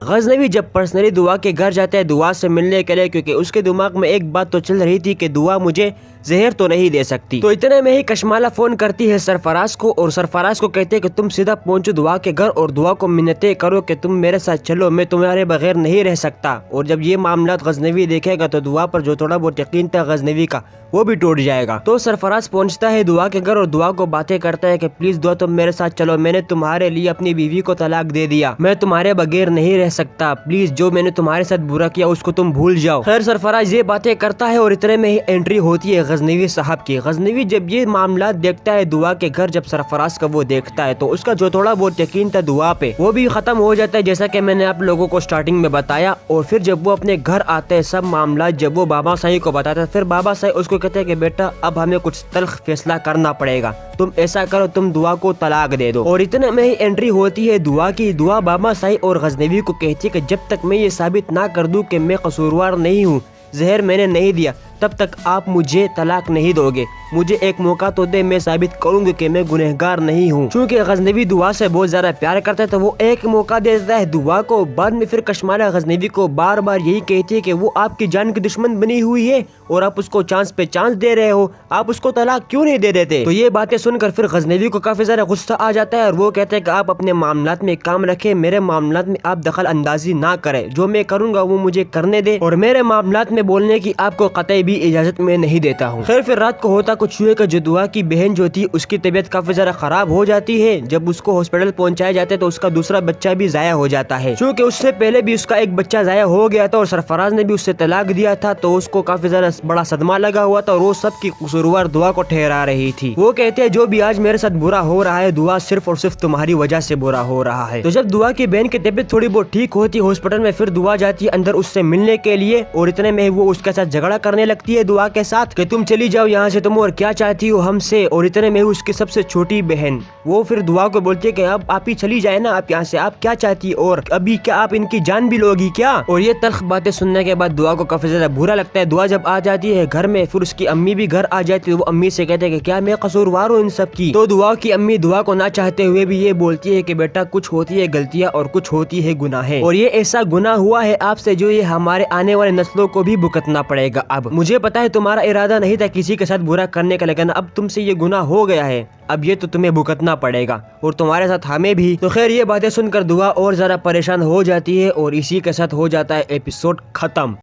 गजनवी जब पर्सनली दुआ के घर जाता है दुआ से मिलने के लिए, क्योंकि उसके दिमाग में एक बात तो चल रही थी कि दुआ मुझे जहर तो नहीं दे सकती। तो इतने में ही कशमाला फोन करती है सरफराज को और सरफराज को कहते हैं कि तुम सीधा पहुंचो दुआ के घर और दुआ को मिन्नतें करो कि तुम मेरे साथ चलो, मैं तुम्हारे बगैर नहीं रह सकता। और जब ये मामला गजनवी देखेगा तो दुआ पर जो थोड़ा बहुत यकीन था गजनवी का वो भी टूट जाएगा। तो सरफराज पहुंचता है दुआ के घर और दुआ को बातें करता है कि प्लीज दुआ तुम मेरे साथ चलो, मैंने तुम्हारे लिए अपनी बीवी को तलाक दे दिया, मैं तुम्हारे बगैर नहीं रह सकता, प्लीज जो मैंने तुम्हारे साथ बुरा किया उसको तुम भूल जाओ। खैर सरफराज ये बातें करता है और इतने में ही एंट्री होती है गजनवी साहब की। गजनवी जब ये मामला देखता है दुआ के घर, जब सरफराज का वो देखता है तो उसका जो थोड़ा बहुत यकीन था दुआ पे वो भी खत्म हो जाता है, जैसा कि मैंने आप लोगों को स्टार्टिंग में बताया। और फिर जब वो अपने घर आते हैं सब मामला जब वो बाबा साईं को बताता है, फिर बाबा साईं उसको कहते हैं कि बेटा अब हमें कुछ तल्ख फैसला करना पड़ेगा, तुम ऐसा करो तुम दुआ को तलाक दे दो। और इतने में ही एंट्री होती है दुआ की। दुआ बाबा साईं और गजनवी को कहती है कि जब तक मैं ये साबित ना कर दूं कि मैं कसूरवार नहीं हूँ, जहर मैंने नहीं दिया, तब तक आप मुझे तलाक नहीं दोगे, मुझे एक मौका तो दे, मैं साबित करूंगी कि मैं गुनहगार नहीं हूँ। चूँकि गजनवी दुआ से बहुत ज्यादा प्यार करता है तो वो एक मौका देता है दुआ को। बाद में फिर कशमाला गजनवी को बार बार यही कहती है कि वो आपकी जान की दुश्मन बनी हुई है और आप उसको चांस पे चांस दे रहे हो, आप उसको तलाक क्यों नहीं दे देते। तो ये बातें सुनकर फिर गजनवी को काफी ज्यादा गुस्सा आ जाता है और वो कहते हैं कि आप अपने मामलात में काम रखें, मेरे मामलात में आप दखल अंदाजी ना करें, जो मैं करूंगा वो मुझे करने दे और मेरे मामलात में बोलने की आपको कतई भी इजाजत मैं नहीं देता हूँ। फिर रात को होता कुछ हुए कि जो दुआ की बहन जो थी उसकी तबीयत काफी ज्यादा खराब हो जाती है। जब उसको हॉस्पिटल पहुंचाया जाता है तो उसका दूसरा बच्चा भी जाया हो जाता है, क्योंकि उससे पहले भी उसका एक बच्चा जाया हो गया था और सरफराज ने भी उससे तलाक दिया था, तो उसको काफी ज्यादा बड़ा सदमा लगा हुआ था और वो सबकी कसूरवार दुआ को ठहरा रही थी। वो कहते हैं जो भी आज मेरे साथ बुरा हो रहा है दुआ सिर्फ और सिर्फ तुम्हारी वजह से बुरा हो रहा है। तो जब दुआ की बहन की तबीयत थोड़ी बहुत ठीक होती है हॉस्पिटल में, फिर दुआ जाती है अंदर उससे मिलने के लिए और इतने में वो उसके साथ झगड़ा करने लगती है दुआ के साथ कि तुम चली जाओ यहाँ से, तुम और क्या चाहती हो हमसे। और इतने में उसकी सबसे छोटी बहन वो फिर दुआ को बोलती है कि अब आप ही चली जाए ना, आप यहाँ से, आप क्या चाहती है और अभी क्या आप इनकी जान भी लोगी क्या। और ये तल्ख बातें सुनने के बाद दुआ को काफी ज्यादा बुरा लगता है। दुआ जब आ जाती है घर में, फिर उसकी अम्मी भी घर आ जाती है, वो अम्मी से कहते हैं कि क्या मैं कसूरवार हूँ इन सब की। तो दुआ की अम्मी दुआ को ना चाहते हुए भी ये बोलती है कि बेटा कुछ होती है गलतियाँ और कुछ होती है गुनाहें, और ये ऐसा गुनाह हुआ है आपसे जो ये हमारे आने वाले नस्लों को भी भुगतना पड़ेगा। अब मुझे पता है तुम्हारा इरादा नहीं था किसी के साथ बुरा करने का, लेकिन अब तुमसे ये गुनाह हो गया है, अब ये तो तुम्हें भुगतना पड़ेगा और तुम्हारे साथ हमें भी। तो खैर ये बातें सुनकर दुआ और ज्यादा परेशान हो जाती है और इसी के साथ हो जाता है एपिसोड खत्म।